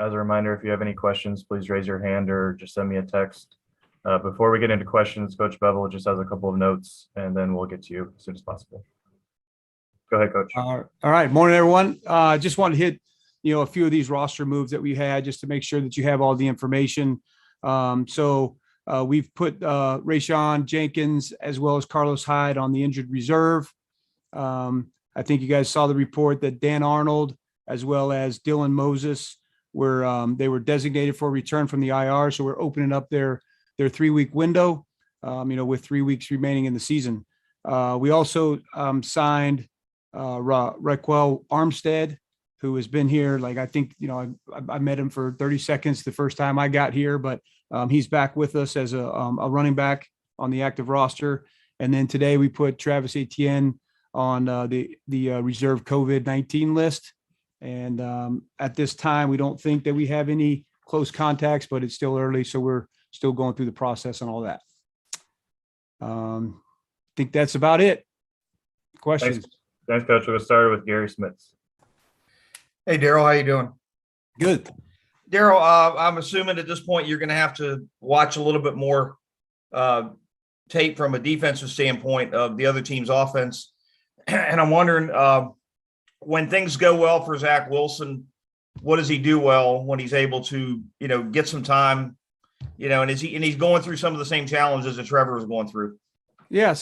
As a reminder, if you have any questions, please raise your hand or just send me a text. Before we get into questions, Coach Bevell just has a couple of notes, and then we'll get to you as soon as possible. Go ahead, Coach. All right. Morning, everyone. Just wanted to hit, a few of these roster moves that we had just to make sure that you have all the information. So we've put Rayshon Jenkins as well as Carlos Hyde on the injured reserve. I think you guys saw the report that Dan Arnold as well as Dylan Moses they were designated for return from the IR. So we're opening up their 3-week window, with 3 weeks remaining in the season. We also signed Raquel Armstead, who has been here. I think, I met him for 30 seconds the first time I got here, but he's back with us as a running back on the active roster. And then today we put Travis Etienne on the reserve COVID-19 list. And at this time, we don't think that we have any close contacts, but it's still early. So we're still going through the process and all that. I think that's about it. Questions? Thanks, Coach. We'll start with Gary Smits. Hey, Darrell, how you doing? Good. Darrell, I'm assuming at this point you're going to have to watch a little bit more tape from a defensive standpoint of the other team's offense. And I'm wondering, when things go well for Zach Wilson, what does he do well when he's able to, get some time, and he's going through some of the same challenges that Trevor was going through? Yeah.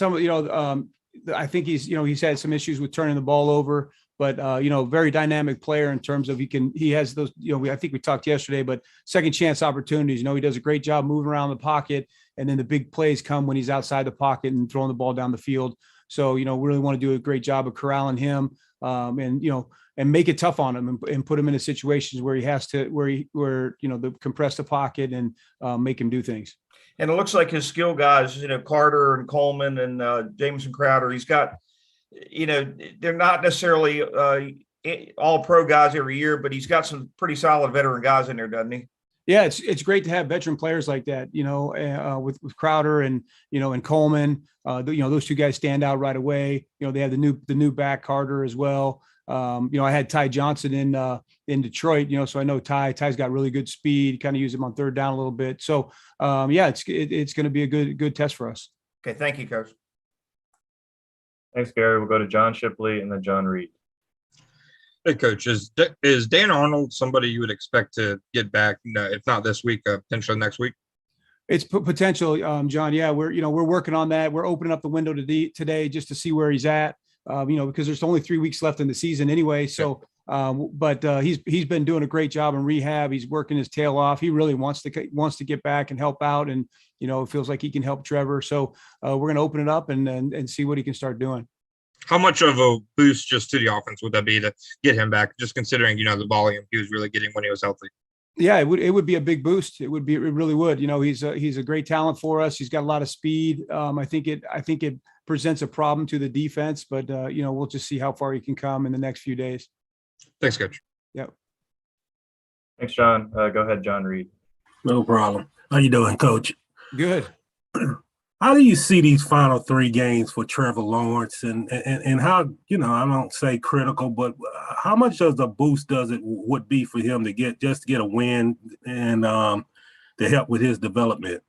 I think he's had some issues with turning the ball over, but very dynamic player in terms of he has those, I think we talked yesterday, but second chance opportunities. He does a great job moving around the pocket, and then the big plays come when he's outside the pocket and throwing the ball down the field. So, we really want to do a great job of corralling him, and make it tough on him and put him into situations where he has to, compress the pocket and make him do things. And it looks like his skill guys, Carter and Coleman and Jamison Crowder, he's got, they're not necessarily all pro guys every year, but he's got some pretty solid veteran guys in there, doesn't he? Yeah, it's great to have veteran players like that, with Crowder and, and Coleman. Those two guys stand out right away. They have the new back Carter as well. I had Ty Johnson in Detroit, so I know Ty's got really good speed, kind of use him on third down a little bit. So, it's going to be a good test for us. Okay. Thank you, Coach. Thanks, Gary. We'll go to John Shipley and then John Reed. Hey, Coach, is Dan Arnold somebody you would expect to get back, if not this week, potentially next week? It's potential, John. Yeah, we're working on that. We're opening up the window today just to see where he's at, because there's only 3 weeks left in the season anyway. So, but he's been doing a great job in rehab. He's working his tail off. He really wants to get back and help out, and it feels like he can help Trevor. So we're going to open it up and see what he can start doing. How much of a boost just to the offense would that be to get him back, just considering, the volume he was really getting when he was healthy? Yeah, it would be a big boost. It really would. He's a great talent for us. He's got a lot of speed. I think it presents a problem to the defense, but we'll just see how far he can come in the next few days. Thanks, Coach. Yep. Thanks, John. Go ahead, John Reed. No problem. How you doing, Coach? Good. How do you see these final 3 games for Trevor Lawrence, and how, I don't say critical, but how much of a boost would be for him to get a win and to help with his development?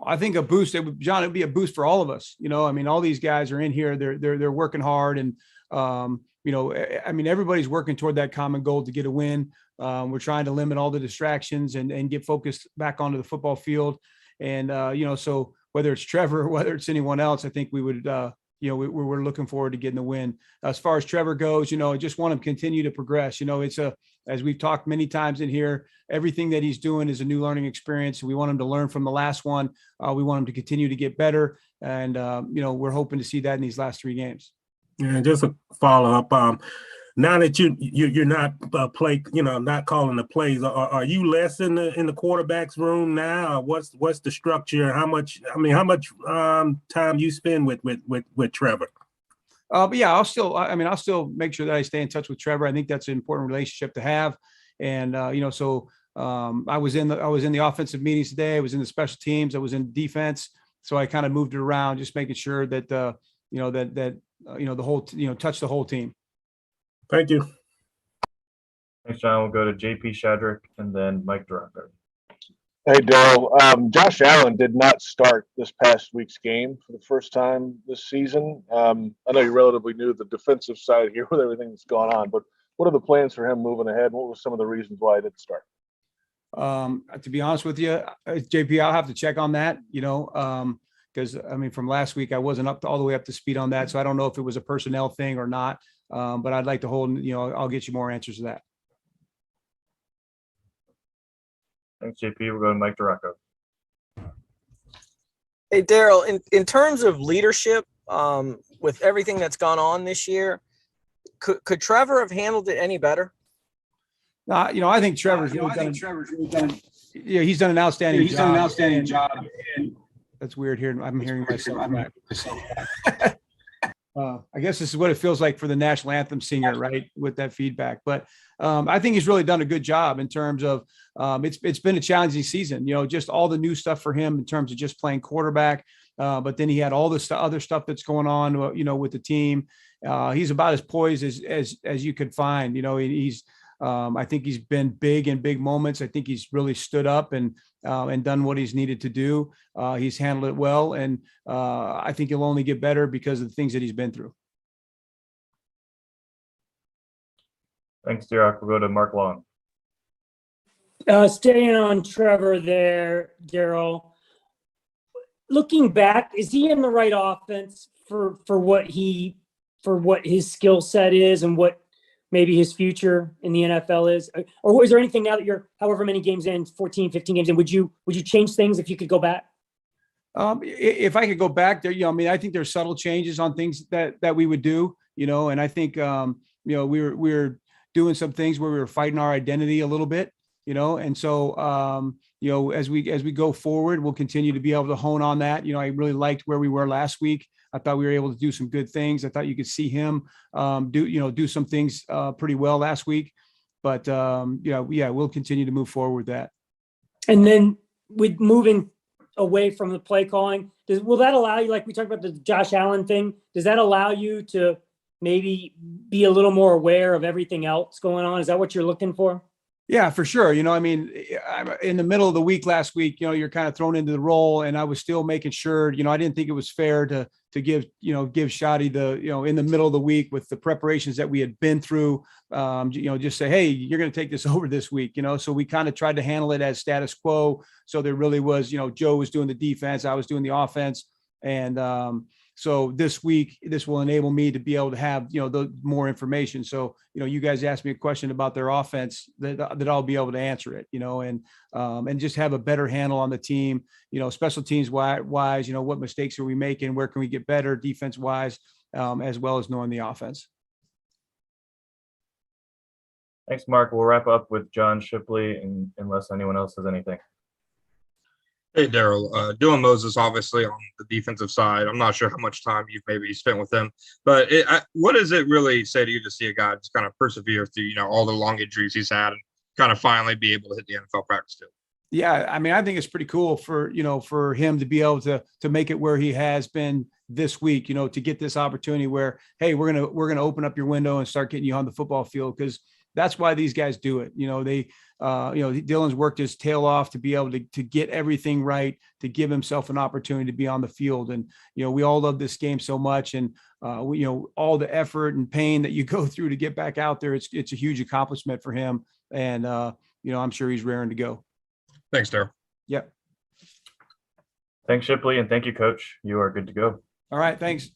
I think a boost, John, it'd be a boost for all of us. All these guys are in here, they're working hard, and everybody's working toward that common goal to get a win. We're trying to limit all the distractions and get focused back onto the football field. And, so whether it's Trevor or whether it's anyone else, I think we would, we're looking forward to getting the win. As far as Trevor goes, I just want him to continue to progress. As we've talked many times in here, everything that he's doing is a new learning experience. We want him to learn from the last one. We want him to continue to get better. And, we're hoping to see that in these last 3 games. And just a follow up, now that you're not not calling the plays, are you less in the quarterback's room now? What's the structure? How much time you spend with Trevor? But yeah, I'll still make sure that I stay in touch with Trevor. I think that's an important relationship to have. And so I was in the offensive meetings today. I was in the special teams. I was in defense. So I kind of moved it around, just making sure that the whole touch the whole team. Thank you. Thanks, John. We'll go to JP Shadrick and then Mike Durango. Hey, Darrell. Josh Allen did not start this past week's game for the first time this season. I know you're relatively new to the defensive side here with everything that's going on, but what are the plans for him moving ahead? What were some of the reasons why he didn't start? To be honest with you, JP, I'll have to check on that, because I mean, from last week, I wasn't all the way up to speed on that. So I don't know if it was a personnel thing or not. But I'd like to hold, I'll get you more answers to that. Thanks, JP. We'll go to Mike Durango. Hey, Darrell, in terms of leadership, with everything that's gone on this year, could Trevor have handled it any better? I think Trevor's really done. Yeah, he's done an outstanding job. He's done an outstanding job. That's weird here. I'm hearing myself back. I guess this is what it feels like for the national anthem singer, right? With that feedback. But I think he's really done a good job in terms of it's been a challenging season, just all the new stuff for him in terms of just playing quarterback. But then he had all this other stuff that's going on, with the team. He's about as poised as you could find. He's I think he's been big in big moments. I think he's really stood up and done what he's needed to do. He's handled it well, and I think he'll only get better because of the things that he's been through. Thanks, Derek. We'll go to Mark Long. Staying on Trevor there, Darrell. Looking back, is he in the right offense for what his skill set is and what maybe his future in the NFL is? Or is there anything now that you're however many games in, 14, 15 games in, would you change things if you could go back? If I could go back there, I think there's subtle changes on things that we would do, and I think, we were doing some things where we were fighting our identity a little bit, and so, as we go forward, we'll continue to be able to hone on that. I really liked where we were last week. I thought we were able to do some good things. I thought you could see him do some things pretty well last week. But we'll continue to move forward with that. And then with moving away from the play calling, will that allow you, like we talked about the Josh Allen thing, does that allow you to maybe be a little more aware of everything else going on? Is that what you're looking for? Yeah, for sure. I'm in the middle of the week last week, you're kind of thrown into the role, and I was still making sure, I didn't think it was fair to give Shotty the, in the middle of the week with the preparations that we had been through, just say, hey, you're going to take this over this week, so we kind of tried to handle it as status quo. So there really was, Joe was doing the defense, I was doing the offense. And, so this week, this will enable me to be able to have, the more information. So, you guys asked me a question about their offense that I'll be able to answer it, and just have a better handle on the team, special teams wise, what mistakes are we making? Where can we get better defense wise, as well as knowing the offense. Thanks, Mark. We'll wrap up with John Shipley, unless anyone else has anything. Hey, Darrell, Dylan Moses, obviously on the defensive side. I'm not sure how much time you've maybe spent with him, but what does it really say to you to see a guy just kind of persevere through, all the long injuries he's had and kind of finally be able to hit the NFL practice field? Yeah, I think it's pretty cool for him to be able to make it where he has been this week, to get this opportunity where, hey, we're going to open up your window and start getting you on the football field, because that's why these guys do it. Dylan's worked his tail off to be able to get everything right, to give himself an opportunity to be on the field. And, we all love this game so much. And, all the effort and pain that you go through to get back out there, it's a huge accomplishment for him. And, I'm sure he's raring to go. Thanks, Darrell. Yep. Thanks, Shipley. And thank you, Coach. You are good to go. All right. Thanks.